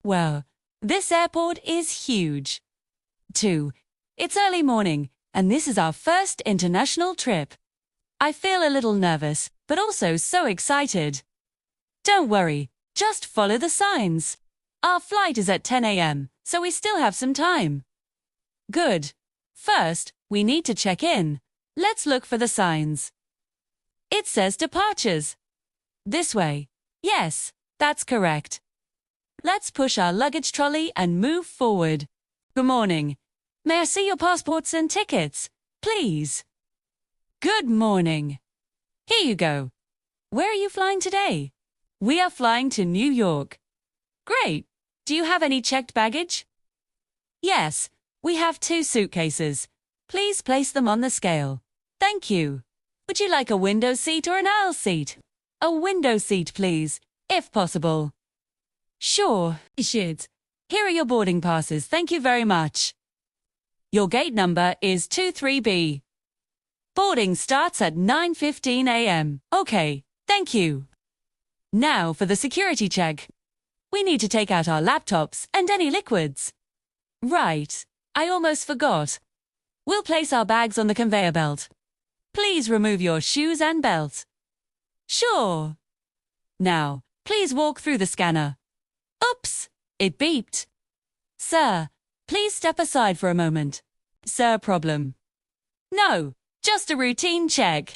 Well, this airport is huge. 2. It's early morning, and this is our first international trip. I feel a little nervous, but also so excited. Don't worry, just follow the signs. Our flight is at 10 a.m., so we still have some time. Good. First, we need to check in. Let's look for the signs. It says departures. This way. Yes, that's correct. Let's push our luggage trolley and move forward. Good morning. May I see your passports and tickets, please? Good morning. Here you go. Where are you flying today? We are flying to New York. Great. Do you have any checked baggage? Yes, we have 2 suitcases. Please place them on the scale. Thank you. Would you like a window seat or an aisle seat? A window seat, please, if possible. Sure, should. Here are your boarding passes. Thank you very much. Your gate number is 23B. Boarding starts at 9:15 a.m. Okay, thank you. Now for the security check. We need to take out our laptops and any liquids. Right, I almost forgot. We'll place our bags on the conveyor belt. Please remove your shoes and belt. Sure. Now, please walk through the scanner. Oops, it beeped. Sir, please step aside for a moment. Sir, problem? No, just a routine check.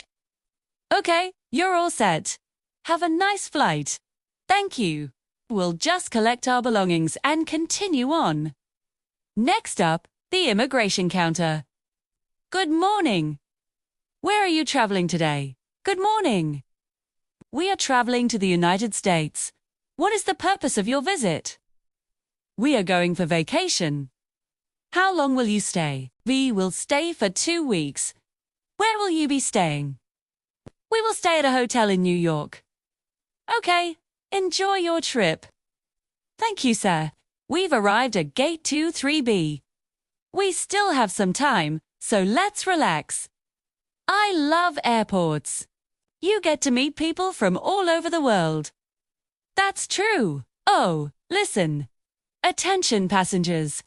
Okay, you're all set. Have a nice flight. Thank you. We'll just collect our belongings and continue on. Next up, the immigration counter. Good morning. Where are you traveling today? Good morning. We are traveling to the United States. What is the purpose of your visit? We are going for vacation. How long will you stay? We will stay for 2 weeks. Where will you be staying? We will stay at a hotel in New York. Okay, enjoy your trip. Thank you, sir. We've arrived at gate 23B. We still have some time, so let's relax. I love airports. You get to meet people from all over the world. That's true. Oh, listen. Attention passengers.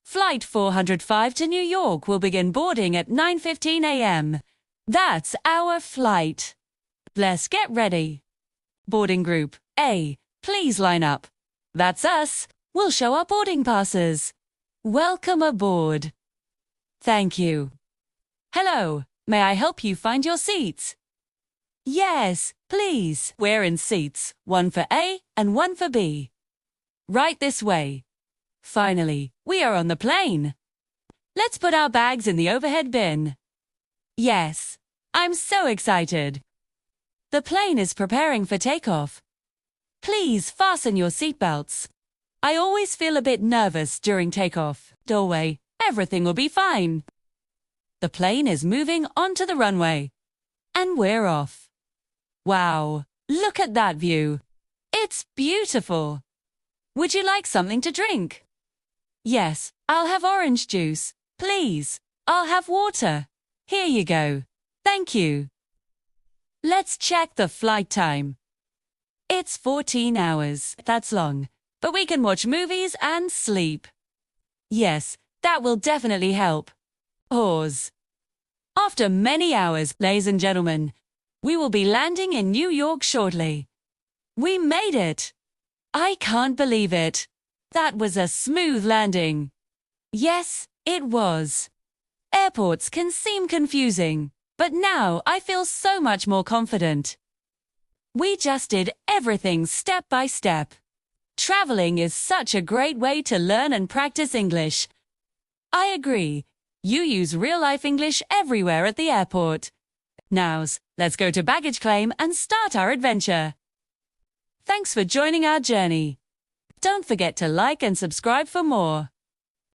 Flight 405 to New York will begin boarding at 9:15 a.m. That's our flight. Let's get ready. Boarding group A, please line up. That's us. We'll show our boarding passes. Welcome aboard. Thank you. Hello, may I help you find your seats? Yes, please. We're in seats, 1 for A and 1 for B. Right this way. Finally, we are on the plane. Let's put our bags in the overhead bin. Yes, I'm so excited. The plane is preparing for takeoff. Please fasten your seatbelts. I always feel a bit nervous during takeoff. Don't worry, everything will be fine. The plane is moving onto the runway. And we're off. Wow, look at that view. It's beautiful. Would you like something to drink? Yes, I'll have orange juice. Please, I'll have water. Here you go. Thank you. Let's check the flight time. It's 14 hours. That's long. But we can watch movies and sleep. Yes, that will definitely help. Pause. After many hours, ladies and gentlemen, we will be landing in New York shortly. We made it. I can't believe it. That was a smooth landing. Yes, it was. Airports can seem confusing, but now I feel so much more confident. We just did everything step by step. Traveling is such a great way to learn and practice English. I agree. You use real-life English everywhere at the airport. Now, let's go to baggage claim and start our adventure. Thanks for joining our journey. Don't forget to like and subscribe for more.